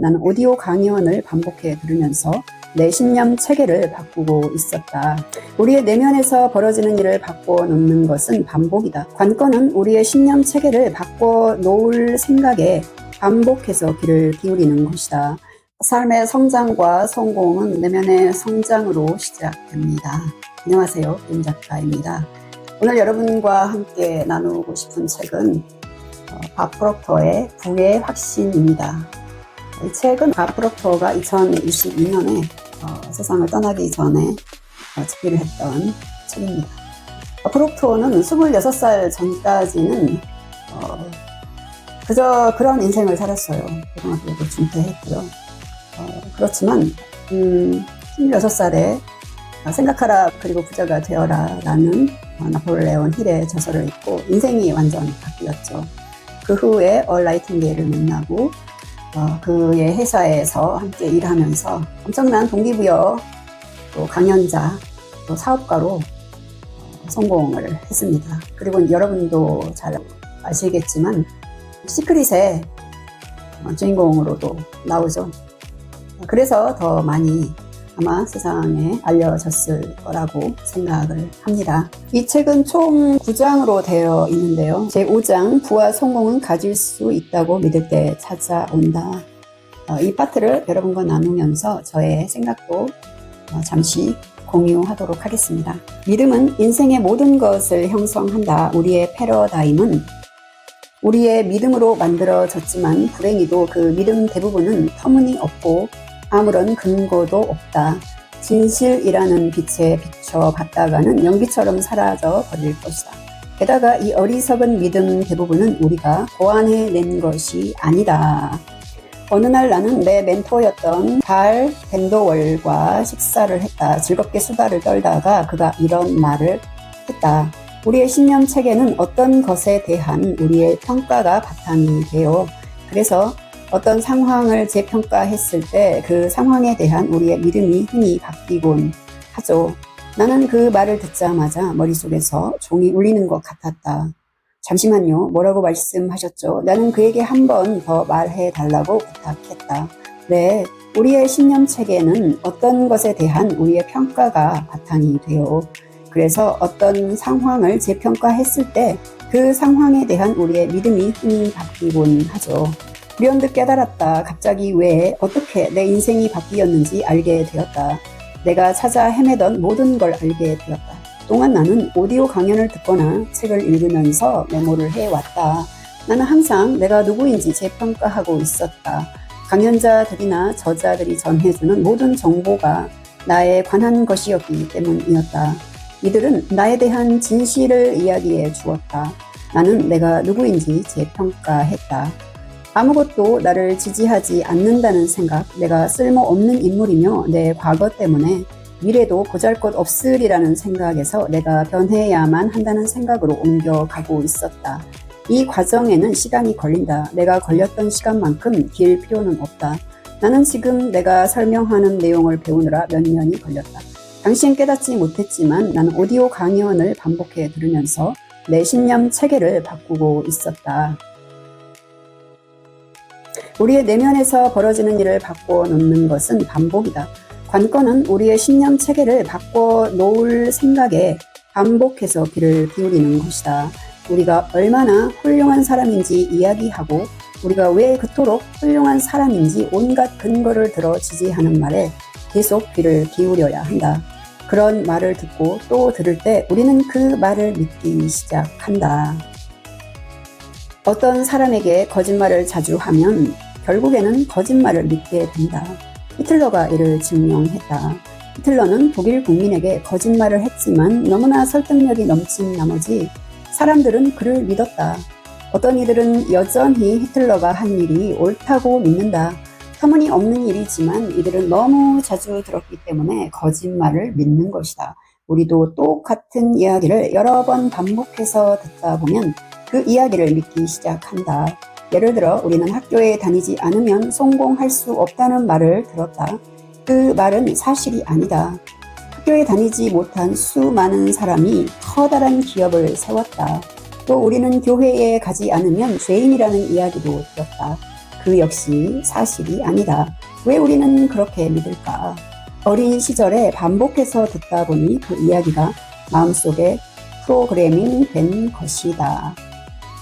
나는 오디오 강연을 반복해 들으면서 내 신념 체계를 바꾸고 있었다. 우리의 내면에서 벌어지는 일을 바꿔놓는 것은 반복이다. 관건은 우리의 신념 체계를 바꿔놓을 생각에 반복해서 귀를 기울이는 것이다. 삶의 성장과 성공은 내면의 성장으로 시작됩니다. 안녕하세요, 김 작가입니다. 오늘 여러분과 함께 나누고 싶은 책은 밥 프록터의 부의 확신입니다. 이 책은 밥 프록터가 2022년에 세상을 떠나기 전에 집필을 했던 책입니다. 밥 프록터는 26살 전까지는 그저 그런 인생을 살았어요. 고등학교도 중퇴했고요. 그렇지만 26살에 생각하라 그리고 부자가 되어라 라는 나폴레온 힐의 저서를 읽고 인생이 완전 바뀌었죠. 그 후에 얼라이팅게이를 만나고 그의 회사에서 함께 일하면서 엄청난 동기부여, 또 강연자, 또 사업가로 성공을 했습니다. 그리고 여러분도 잘 아시겠지만 시크릿의 주인공으로도 나오죠. 그래서 더 많이 아마 세상에 알려졌을 거라고 생각을 합니다. 이 책은 총 9장으로 되어 있는데요. 제5장 부와 성공은 가질 수 있다고 믿을 때 찾아온다. 이 파트를 여러분과 나누면서 저의 생각도 잠시 공유하도록 하겠습니다. 믿음은 인생의 모든 것을 형성한다. 우리의 패러다임은 우리의 믿음으로 만들어졌지만 불행히도 그 믿음 대부분은 터무니없고 아무런 근거도 없다. 진실이라는 빛에 비춰봤다가는 연기처럼 사라져 버릴 것이다. 게다가 이 어리석은 믿음 대부분은 우리가 고안해낸 것이 아니다. 어느 날 나는 내 멘토였던 발 벤도월과 식사를 했다. 즐겁게 수다를 떨다가 그가 이런 말을 했다. 우리의 신념 체계는 어떤 것에 대한 우리의 평가가 바탕이 돼요. 그래서 어떤 상황을 재평가했을 때 그 상황에 대한 우리의 믿음이 흔히 바뀌곤 하죠. 나는 그 말을 듣자마자 머릿속에서 종이 울리는 것 같았다. 잠시만요. 뭐라고 말씀하셨죠? 나는 그에게 한 번 더 말해달라고 부탁했다. 네, 우리의 신념 체계는 어떤 것에 대한 우리의 평가가 바탕이 돼요. 그래서 어떤 상황을 재평가했을 때 그 상황에 대한 우리의 믿음이 흔히 바뀌곤 하죠. 불현듯 깨달았다. 갑자기 왜 어떻게 내 인생이 바뀌었는지 알게 되었다. 내가 찾아 헤매던 모든 걸 알게 되었다. 그동안 나는 오디오 강연을 듣거나 책을 읽으면서 메모를 해왔다. 나는 항상 내가 누구인지 재평가하고 있었다. 강연자들이나 저자들이 전해주는 모든 정보가 나에 관한 것이었기 때문이었다. 이들은 나에 대한 진실을 이야기해 주었다. 나는 내가 누구인지 재평가했다. 아무것도 나를 지지하지 않는다는 생각, 내가 쓸모없는 인물이며 내 과거 때문에 미래도 보잘것없으리라는 생각에서 내가 변해야만 한다는 생각으로 옮겨가고 있었다. 이 과정에는 시간이 걸린다. 내가 걸렸던 시간만큼 길 필요는 없다. 나는 지금 내가 설명하는 내용을 배우느라 몇 년이 걸렸다. 당시엔 깨닫지 못했지만 나는 오디오 강연을 반복해 들으면서 내 신념 체계를 바꾸고 있었다. 우리의 내면에서 벌어지는 일을 바꿔놓는 것은 반복이다. 관건은 우리의 신념 체계를 바꿔놓을 생각에 반복해서 귀를 기울이는 것이다. 우리가 얼마나 훌륭한 사람인지 이야기하고 우리가 왜 그토록 훌륭한 사람인지 온갖 근거를 들어 지지하는 말에 계속 귀를 기울여야 한다. 그런 말을 듣고 또 들을 때 우리는 그 말을 믿기 시작한다. 어떤 사람에게 거짓말을 자주 하면 결국에는 거짓말을 믿게 된다. 히틀러가 이를 증명했다. 히틀러는 독일 국민에게 거짓말을 했지만 너무나 설득력이 넘친 나머지 사람들은 그를 믿었다. 어떤 이들은 여전히 히틀러가 한 일이 옳다고 믿는다. 터무니없는 일이지만 이들은 너무 자주 들었기 때문에 거짓말을 믿는 것이다. 우리도 똑같은 이야기를 여러 번 반복해서 듣다 보면 그 이야기를 믿기 시작한다. 예를 들어 우리는 학교에 다니지 않으면 성공할 수 없다는 말을 들었다. 그 말은 사실이 아니다. 학교에 다니지 못한 수많은 사람이 커다란 기업을 세웠다. 또 우리는 교회에 가지 않으면 죄인이라는 이야기도 들었다. 그 역시 사실이 아니다. 왜 우리는 그렇게 믿을까? 어린 시절에 반복해서 듣다 보니 그 이야기가 마음속에 프로그래밍 된 것이다.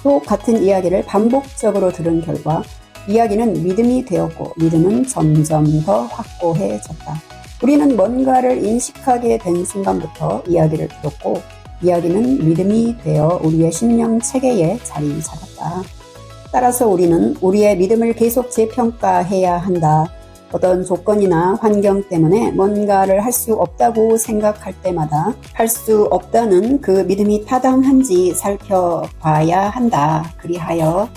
또 같은 이야기를 반복적으로 들은 결과 이야기는 믿음이 되었고 믿음은 점점 더 확고해졌다. 우리는 뭔가를 인식하게 된 순간부터 이야기를 들었고 이야기는 믿음이 되어 우리의 신념 체계에 자리 잡았다. 따라서 우리는 우리의 믿음을 계속 재평가해야 한다. 어떤 조건이나 환경 때문에 뭔가를 할 수 없다고 생각할 때마다 할 수 없다는 그 믿음이 타당한지 살펴봐야 한다. 그리하여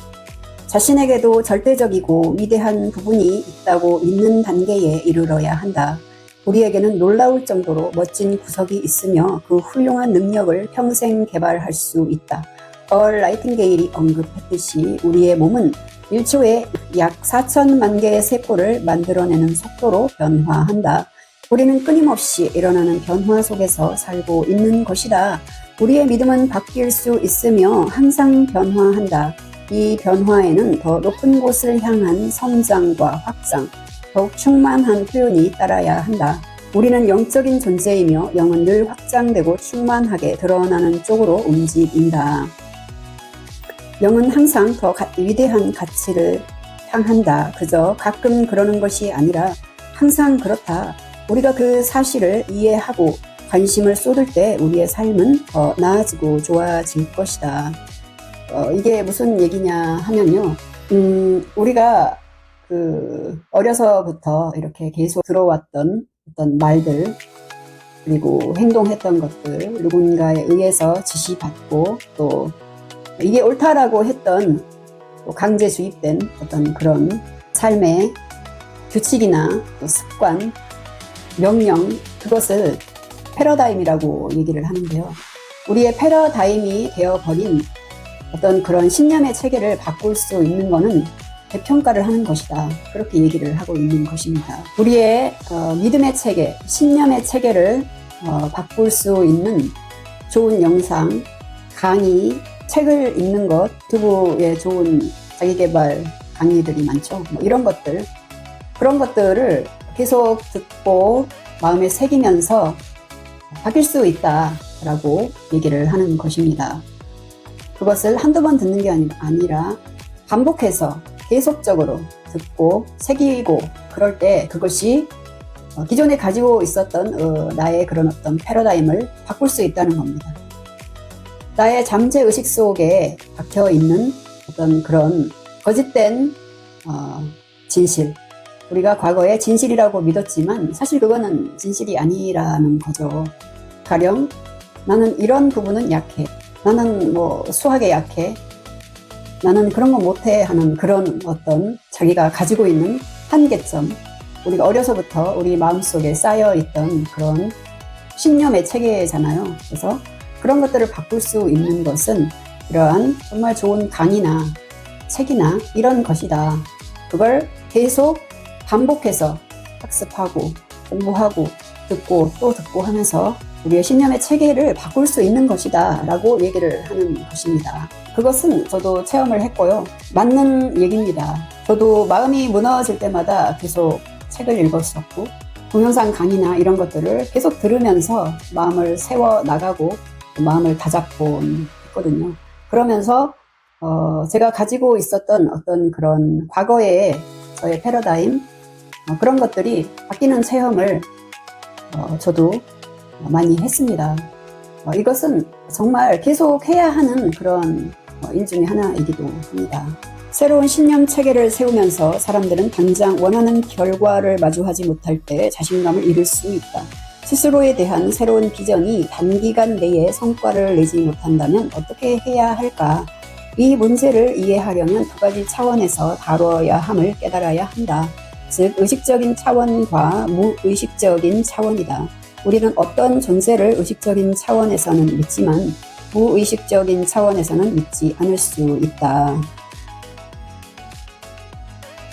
자신에게도 절대적이고 위대한 부분이 있다고 믿는 단계에 이르러야 한다. 우리에게는 놀라울 정도로 멋진 구석이 있으며 그 훌륭한 능력을 평생 개발할 수 있다. 라이팅게일이 언급했듯이 우리의 몸은 1초에 약 4천만 개의 세포를 만들어내는 속도로 변화한다. 우리는 끊임없이 일어나는 변화 속에서 살고 있는 것이다. 우리의 믿음은 바뀔 수 있으며 항상 변화한다. 이 변화에는 더 높은 곳을 향한 성장과 확장, 더욱 충만한 표현이 따라야 한다. 우리는 영적인 존재이며 영은 늘 확장되고 충만하게 드러나는 쪽으로 움직인다. 영은 항상 더 위대한 가치를 향한다. 그저 가끔 그러는 것이 아니라 항상 그렇다. 우리가 그 사실을 이해하고 관심을 쏟을 때 우리의 삶은 더 나아지고 좋아질 것이다. 이게 무슨 얘기냐 하면요. 우리가 어려서부터 이렇게 계속 들어왔던 어떤 말들, 그리고 행동했던 것들, 누군가에 의해서 지시받고 또 이게 옳다라고 했던 또 강제 주입된 어떤 그런 삶의 규칙이나 또 습관, 명령, 그것을 패러다임이라고 얘기를 하는데요. 우리의 패러다임이 되어버린 어떤 그런 신념의 체계를 바꿀 수 있는 것은 재평가를 하는 것이다. 그렇게 얘기를 하고 있는 것입니다. 우리의 믿음의 체계, 신념의 체계를 바꿀 수 있는 좋은 영상, 강의, 책을 읽는 것, 유튜브에 좋은 자기계발 강의들이 많죠. 이런 것들, 그런 것들을 계속 듣고 마음에 새기면서 바뀔 수 있다라고 얘기를 하는 것입니다. 그것을 한두 번 듣는 게 아니라 반복해서 계속적으로 듣고 새기고 그럴 때 그것이 기존에 가지고 있었던 나의 그런 어떤 패러다임을 바꿀 수 있다는 겁니다. 나의 잠재의식 속에 박혀있는 어떤 그런 거짓된 진실, 우리가 과거에 진실이라고 믿었지만 사실 그거는 진실이 아니라는 거죠. 가령 나는 이런 부분은 약해, 나는 뭐 수학에 약해, 나는 그런 거 못해 하는 그런 어떤 자기가 가지고 있는 한계점, 우리가 어려서부터 우리 마음속에 쌓여있던 그런 신념의 체계잖아요. 그래서 그런 것들을 바꿀 수 있는 것은 이러한 정말 좋은 강의나 책이나 이런 것이다. 그걸 계속 반복해서 학습하고 공부하고 듣고 또 듣고 하면서 우리의 신념의 체계를 바꿀 수 있는 것이다 라고 얘기를 하는 것입니다. 그것은 저도 체험을 했고요. 맞는 얘기입니다. 저도 마음이 무너질 때마다 계속 책을 읽었었고 동영상 강의나 이런 것들을 계속 들으면서 마음을 세워나가고 마음을 다잡고 했거든요. 그러면서 제가 가지고 있었던 어떤 그런 과거의 저의 패러다임, 그런 것들이 바뀌는 체험을 저도 많이 했습니다. 이것은 정말 계속 해야 하는 그런 일 중에 하나이기도 합니다. 새로운 신념 체계를 세우면서 사람들은 당장 원하는 결과를 마주하지 못할 때 자신감을 잃을 수 있다. 스스로에 대한 새로운 비전이 단기간 내에 성과를 내지 못한다면 어떻게 해야 할까? 이 문제를 이해하려면 두 가지 차원에서 다뤄야 함을 깨달아야 한다. 즉 의식적인 차원과 무의식적인 차원이다. 우리는 어떤 존재를 의식적인 차원에서는 믿지만 무의식적인 차원에서는 믿지 않을 수 있다.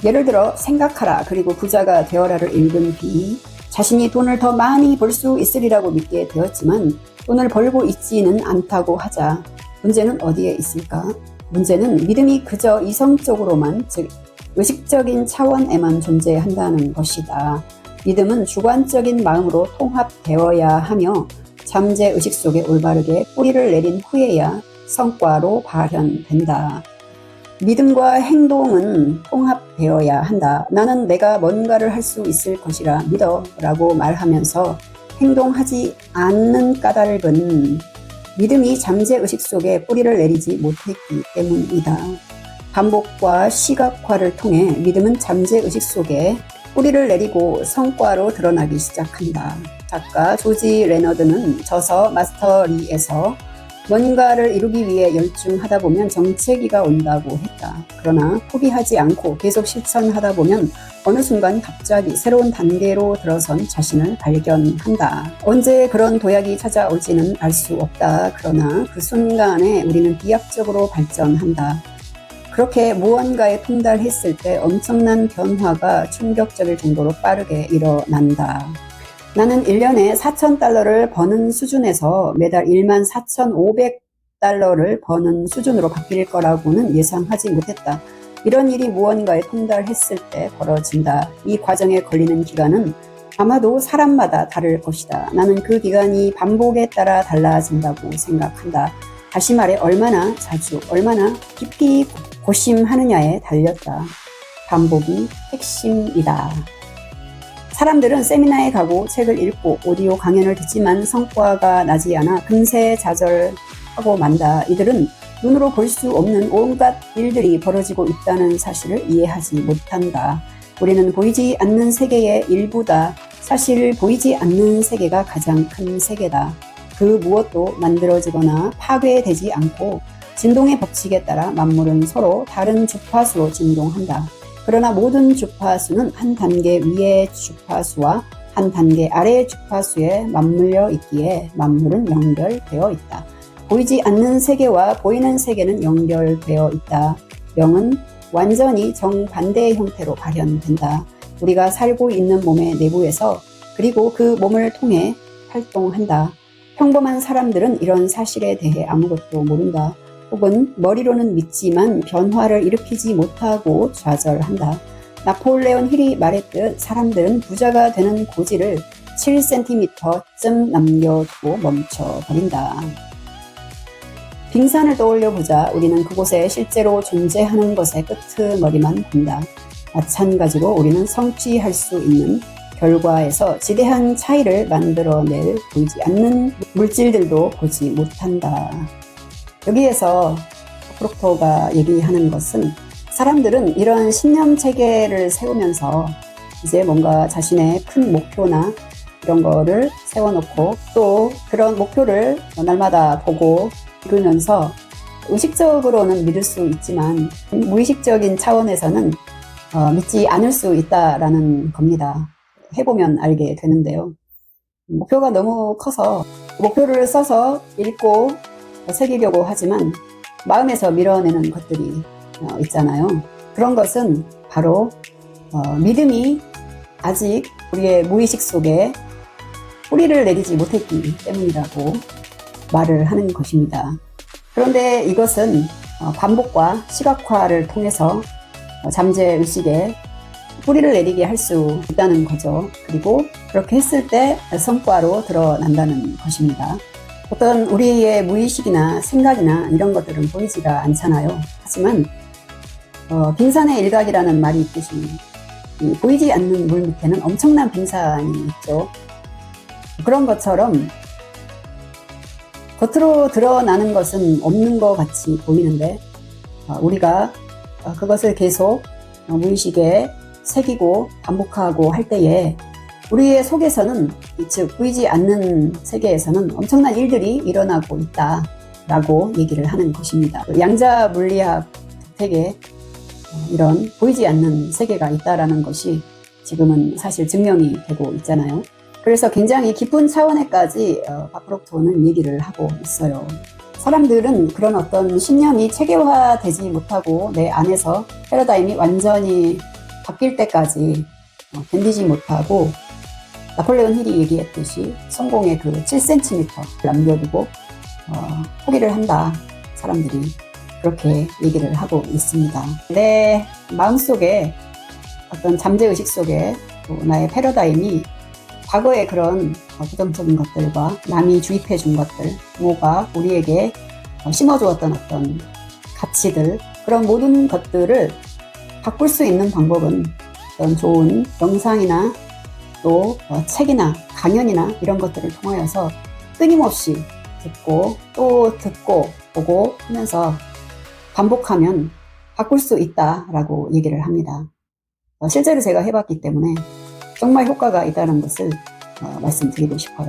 예를 들어 생각하라 그리고 부자가 되어라를 읽은 뒤 자신이 돈을 더 많이 벌 수 있으리라고 믿게 되었지만 돈을 벌고 있지는 않다고 하자. 문제는 어디에 있을까? 문제는 믿음이 그저 이성적으로만, 즉 의식적인 차원에만 존재한다는 것이다. 믿음은 주관적인 마음으로 통합되어야 하며 잠재의식 속에 올바르게 뿌리를 내린 후에야 성과로 발현된다. 믿음과 행동은 통합되어야 한다. 나는 내가 뭔가를 할 수 있을 것이라 믿어 라고 말하면서 행동하지 않는 까닭은 믿음이 잠재의식 속에 뿌리를 내리지 못했기 때문이다. 반복과 시각화를 통해 믿음은 잠재의식 속에 뿌리를 내리고 성과로 드러나기 시작한다. 작가 조지 레너드는 저서 마스터리에서 뭔가를 이루기 위해 열중하다 보면 정체기가 온다고 했다. 그러나 포기하지 않고 계속 실천하다 보면 어느 순간 갑자기 새로운 단계로 들어선 자신을 발견한다. 언제 그런 도약이 찾아올지는 알 수 없다. 그러나 그 순간에 우리는 비약적으로 발전한다. 그렇게 무언가에 통달했을 때 엄청난 변화가 충격적일 정도로 빠르게 일어난다. 나는 1년에 4,000달러를 버는 수준에서 매달 14,500달러를 버는 수준으로 바뀔 거라고는 예상하지 못했다. 이런 일이 무언가에 통달했을 때 벌어진다. 이 과정에 걸리는 기간은 아마도 사람마다 다를 것이다. 나는 그 기간이 반복에 따라 달라진다고 생각한다. 다시 말해 얼마나 자주, 얼마나 깊이 고심하느냐에 달렸다. 반복이 핵심이다. 사람들은 세미나에 가고 책을 읽고 오디오 강연을 듣지만 성과가 나지 않아 금세 좌절하고 만다. 이들은 눈으로 볼 수 없는 온갖 일들이 벌어지고 있다는 사실을 이해하지 못한다. 우리는 보이지 않는 세계의 일부다. 사실 보이지 않는 세계가 가장 큰 세계다. 그 무엇도 만들어지거나 파괴되지 않고 진동의 법칙에 따라 만물은 서로 다른 주파수로 진동한다. 그러나 모든 주파수는 한 단계 위의 주파수와 한 단계 아래의 주파수에 맞물려 있기에 만물은 연결되어 있다. 보이지 않는 세계와 보이는 세계는 연결되어 있다. 영은 완전히 정반대의 형태로 발현된다. 우리가 살고 있는 몸의 내부에서 그리고 그 몸을 통해 활동한다. 평범한 사람들은 이런 사실에 대해 아무것도 모른다. 혹은 머리로는 믿지만 변화를 일으키지 못하고 좌절한다. 나폴레온 힐이 말했듯 사람들은 부자가 되는 고지를 7cm쯤 남겨두고 멈춰버린다. 빙산을 떠올려 보자. 우리는 그곳에 실제로 존재하는 것의 끄트머리만 본다. 마찬가지로 우리는 성취할 수 있는 결과에서 지대한 차이를 만들어낼 보이지 않는 물질들도 보지 못한다. 여기에서 프록토가 얘기하는 것은 사람들은 이런 신념 체계를 세우면서 이제 뭔가 자신의 큰 목표나 이런 거를 세워놓고 또 그런 목표를 날마다 보고 이루면서 의식적으로는 믿을 수 있지만 무의식적인 차원에서는 믿지 않을 수 있다라는 겁니다. 해보면 알게 되는데요. 목표가 너무 커서 목표를 써서 읽고 새기려고 하지만 마음에서 밀어내는 것들이 있잖아요. 그런 것은 바로 믿음이 아직 우리의 무의식 속에 뿌리를 내리지 못했기 때문이라고 말을 하는 것입니다. 그런데 이것은 반복과 시각화를 통해서 잠재의식에 뿌리를 내리게 할 수 있다는 거죠. 그리고 그렇게 했을 때 성과로 드러난다는 것입니다. 어떤 우리의 무의식이나 생각이나 이런 것들은 보이지가 않잖아요. 하지만 빙산의 일각이라는 말이 있듯이 보이지 않는 물 밑에는 엄청난 빙산이 있죠. 그런 것처럼 겉으로 드러나는 것은 없는 것 같이 보이는데 우리가 그것을 계속 무의식에 새기고 반복하고 할 때에 우리의 속에서는 즉 보이지 않는 세계에서는 엄청난 일들이 일어나고 있다라고 얘기를 하는 것입니다. 양자 물리학 덕택에 이런 보이지 않는 세계가 있다라는 것이 지금은 사실 증명이 되고 있잖아요. 그래서 굉장히 깊은 차원에까지 바프록토는 얘기를 하고 있어요. 사람들은 그런 어떤 신념이 체계화되지 못하고 내 안에서 패러다임이 완전히 바뀔 때까지 견디지 못하고 나폴레온 힐이 얘기했듯이 성공의 그 7cm 남겨두고 포기를 한다. 사람들이. 그렇게 얘기를 하고 있습니다. 내 마음속에 어떤 잠재의식 속에 또 나의 패러다임이 과거의 그런 부정적인 것들과 남이 주입해 준 것들, 부모가 우리에게 심어주었던 어떤 가치들, 그런 모든 것들을 바꿀 수 있는 방법은 어떤 좋은 영상이나 또 책이나 강연이나 이런 것들을 통하여서 끊임없이 듣고 또 듣고 보고 하면서 반복하면 바꿀 수 있다라고 얘기를 합니다. 실제로 제가 해봤기 때문에 정말 효과가 있다는 것을 말씀드리고 싶어요.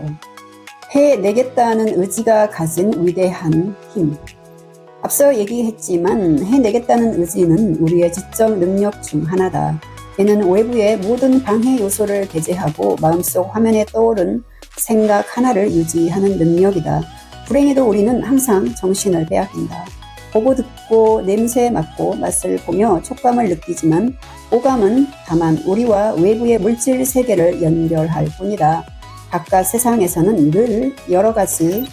해내겠다는 의지가 가진 위대한 힘. 앞서 얘기했지만 해내겠다는 의지는 우리의 지적 능력 중 하나다. 이는 외부의 모든 방해 요소를 배제하고 마음속 화면에 떠오른 생각 하나를 유지하는 능력이다. 불행히도 우리는 항상 정신을 빼앗긴다. 보고 듣고 냄새 맡고 맛을 보며 촉감을 느끼지만 오감은 다만 우리와 외부의 물질 세계를 연결할 뿐이다. 바깥 세상에서는 늘 여러 가지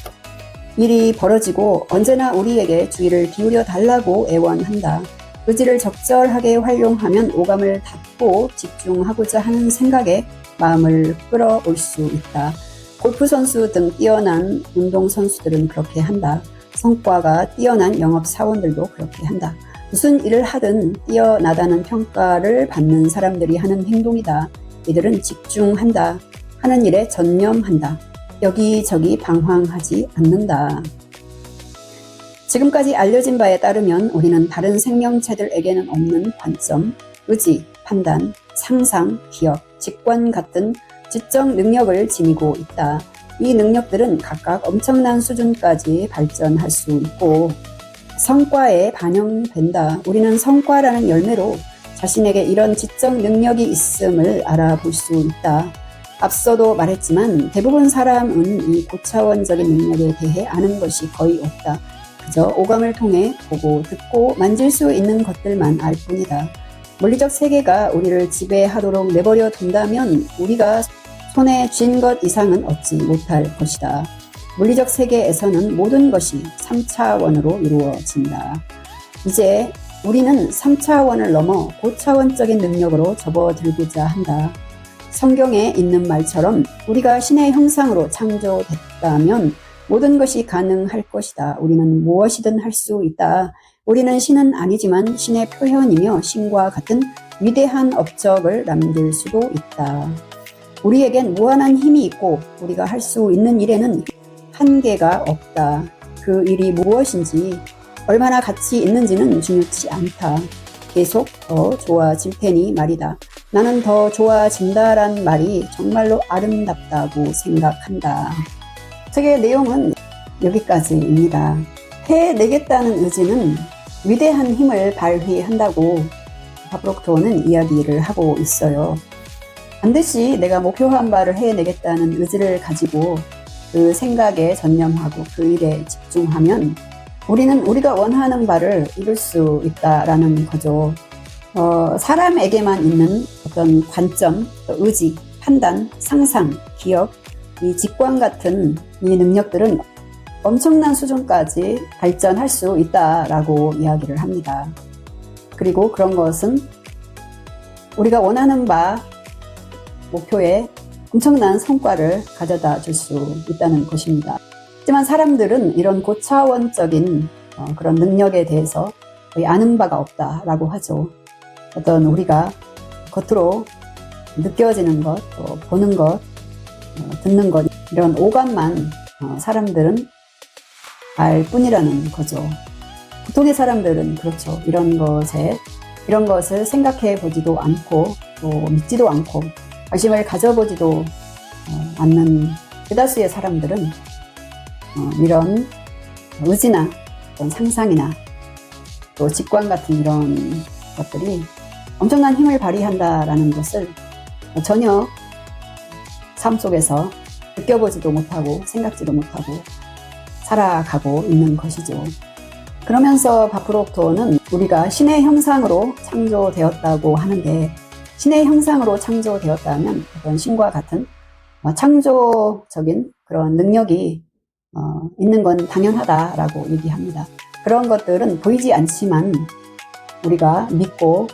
일이 벌어지고 언제나 우리에게 주의를 기울여 달라고 애원한다. 의지를 적절하게 활용하면 오감을 닫고 집중하고자 하는 생각에 마음을 끌어올 수 있다. 골프 선수 등 뛰어난 운동 선수들은 그렇게 한다. 성과가 뛰어난 영업 사원들도 그렇게 한다. 무슨 일을 하든 뛰어나다는 평가를 받는 사람들이 하는 행동이다. 이들은 집중한다. 하는 일에 전념한다. 여기저기 방황하지 않는다. 지금까지 알려진 바에 따르면 우리는 다른 생명체들에게는 없는 관점, 의지, 판단, 상상, 기억, 직관 같은 지적 능력을 지니고 있다. 이 능력들은 각각 엄청난 수준까지 발전할 수 있고 성과에 반영된다. 우리는 성과라는 열매로 자신에게 이런 지적 능력이 있음을 알아볼 수 있다. 앞서도 말했지만 대부분 사람은 이 고차원적인 능력에 대해 아는 것이 거의 없다. 그저 오감을 통해 보고 듣고 만질 수 있는 것들만 알 뿐이다. 물리적 세계가 우리를 지배하도록 내버려 둔다면 우리가 손에 쥔 것 이상은 얻지 못할 것이다. 물리적 세계에서는 모든 것이 3차원으로 이루어진다. 이제 우리는 3차원을 넘어 고차원적인 능력으로 접어들고자 한다. 성경에 있는 말처럼 우리가 신의 형상으로 창조됐다면 모든 것이 가능할 것이다. 우리는 무엇이든 할 수 있다. 우리는 신은 아니지만 신의 표현이며 신과 같은 위대한 업적을 남길 수도 있다. 우리에겐 무한한 힘이 있고 우리가 할 수 있는 일에는 한계가 없다. 그 일이 무엇인지 얼마나 가치 있는지는 중요치 않다. 계속 더 좋아질 테니 말이다. 나는 더 좋아진다란 말이 정말로 아름답다고 생각한다. 책의 내용은 여기까지입니다. 해내겠다는 의지는 위대한 힘을 발휘한다고 바프록토어는 이야기를 하고 있어요. 반드시 내가 목표한 바를 해내겠다는 의지를 가지고 그 생각에 전념하고 그 일에 집중하면 우리는 우리가 원하는 바를 이룰 수 있다라는 거죠. 사람에게만 있는 어떤 관점, 의지, 판단, 상상, 기억, 이 직관 같은 이 능력들은 엄청난 수준까지 발전할 수 있다라고 이야기를 합니다. 그리고 그런 것은 우리가 원하는 바 목표에 엄청난 성과를 가져다 줄 수 있다는 것입니다. 하지만 사람들은 이런 고차원적인 그런 능력에 대해서 거의 아는 바가 없다라고 하죠. 어떤 우리가 겉으로 느껴지는 것, 또 보는 것, 듣는 것, 이런 오감만 사람들은 알 뿐이라는 거죠. 보통의 사람들은 그렇죠. 이런 것을 생각해 보지도 않고 또 믿지도 않고 관심을 가져보지도 않는 대다수의 사람들은 이런 의지나 어떤 상상이나 또 직관 같은 이런 것들이 엄청난 힘을 발휘한다라는 것을 전혀 삶 속에서 느껴보지도 못하고 생각지도 못하고 살아가고 있는 것이죠. 그러면서 바프록토어는 우리가 신의 형상으로 창조되었다고 하는데 신의 형상으로 창조되었다면 어떤 신과 같은 창조적인 그런 능력이 있는 건 당연하다라고 얘기합니다. 그런 것들은 보이지 않지만 우리가 믿고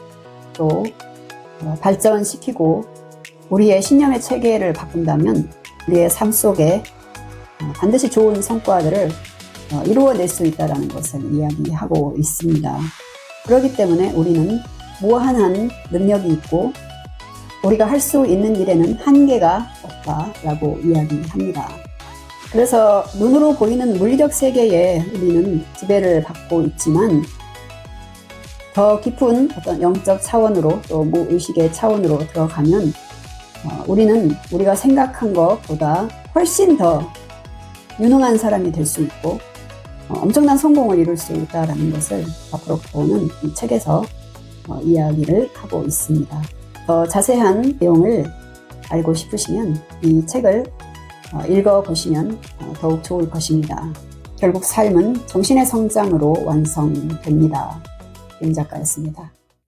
또 발전시키고 우리의 신념의 체계를 바꾼다면 우리의 삶 속에 반드시 좋은 성과들을 이루어낼 수 있다는 것을 이야기하고 있습니다. 그렇기 때문에 우리는 무한한 능력이 있고 우리가 할 수 있는 일에는 한계가 없다라고 이야기합니다. 그래서 눈으로 보이는 물리적 세계에 우리는 지배를 받고 있지만 더 깊은 어떤 영적 차원으로 또 무의식의 차원으로 들어가면 우리는 우리가 생각한 것보다 훨씬 더 유능한 사람이 될 수 있고 엄청난 성공을 이룰 수 있다는 것을 앞으로 보는 이 책에서 이야기를 하고 있습니다. 더 자세한 내용을 알고 싶으시면 이 책을 읽어보시면 더욱 좋을 것입니다. 결국 삶은 정신의 성장으로 완성됩니다. 김 작가였습니다.